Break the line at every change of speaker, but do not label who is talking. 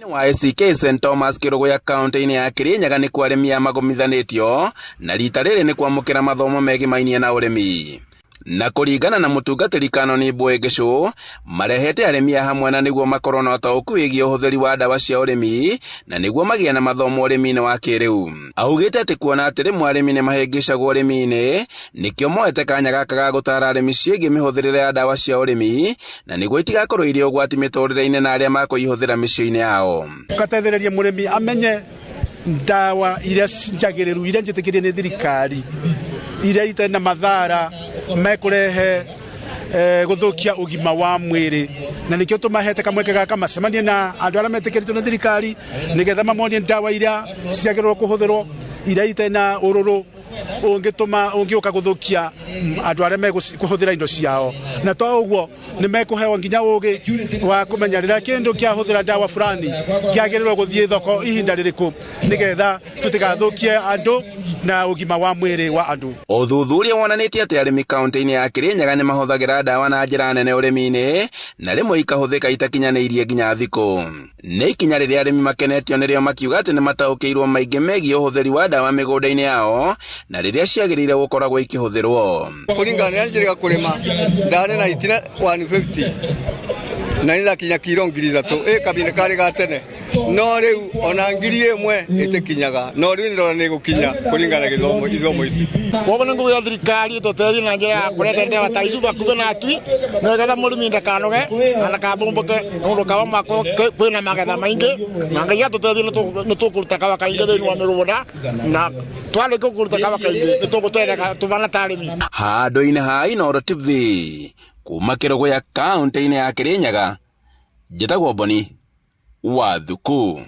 wa SK St Thomas Kiruguya kaunti-ini ya Kirinyaga ni kwa arimi magomithanitio na rita riri ni kwamukira mathomo megimainie na urimi na kuringana na mutungatiri Kanoni Bwegesho marehete arimi hamwe na niguo makorwo na ũtaũku wĩgiĩ ũhũthĩri wa ndawa cia ũrĩmi na niguo magĩe na mathomo ũrĩmi-inĩ wa kĩrĩu. Augĩte atĩ kuona atĩ rĩmwe arĩmi nĩ mahĩngĩcagwo ũrĩmi-inĩ nĩkĩo moete kanya gaka ga gũtaara arĩmi ciĩgiĩ mĩhũthĩrĩre ya ndawa cia ũrĩmi na niguo itigakorwo irĩ ũgwati mĩtũrĩre-inĩ na arĩa makũihũthĩra mĩciĩ-inĩ yao.
Tugateithĩrĩria mũrĩmi amenye ndawa iria njagĩrĩru iria njĩtĩkĩrie nĩ thirikari iria itarĩ na mathara mekurehe guthukia ugima wa mwiri na nikio tumahete kamweke gaka macemanie na andu aria metikĩrĩtwo nĩ thirikari nigetha mamonie ndawa iria ciagĩrĩrwo kuhuthirwo iria itarĩ na ururu ungiuka guthukia andu aria mekuhuthira indo ciao na to uguo ni mekuhewa nginya ugi wa kumenya rĩrĩa kindu kiahuthira ndawa fulani kiagĩrĩrwo guthie thoko ihinda rĩrĩkũ nigetha tutigathukie andu na ugima wa mwiri wa andu.
Uthuthuria wonanĩtie atĩ arĩmi kaunti-inĩ ya Kirinyaga nĩ mahũthagĩra ndawa na njĩra nene ũrĩmi-inĩ na rĩmwe ikahũthĩka itakinyanĩirie nginya thikũ. Nĩ ikinya rĩrĩa arĩmi makenetio nĩrĩo makiuga atĩ nĩ mataũkĩirwo maingĩ megiĩ ũhũthĩri wa ndawa mĩgũnda-inĩ yao na rĩrĩa ciagĩrĩire gũkoragwo ikĩhũthĩrwo.
Kũringana na njĩra kũrĩma ndarĩ na itina 150 na nĩ kinya kiro 3,000 kabine karĩ gatene no rĩu ona 1,000 ĩtĩkinyaga no rĩu ndona nĩ gũkinya kũringana gĩthomo ici.
Koguo nĩ ngũgĩa thirikari tũteithie na njĩra ya kũrehe ndawa ta ici bakuhĩ na atui nĩgetha mũrĩmi ndakanoge na ndakathũmbũke nĩũndũ kawa mako kwĩna magetha maingĩ na Ngai atũteithie nĩ tũkũruta kawa kaingĩ thĩinĩ wa mĩgũnda na twarĩkia kũruta kawa kaingĩ nĩ tũgũteithĩka tũbana ta arĩmi.
Handũ-inĩ ha Inooro TV kuma Kiruguya kaunti-inĩ ya Kirinyaga njĩtagwo Boni Wathuku.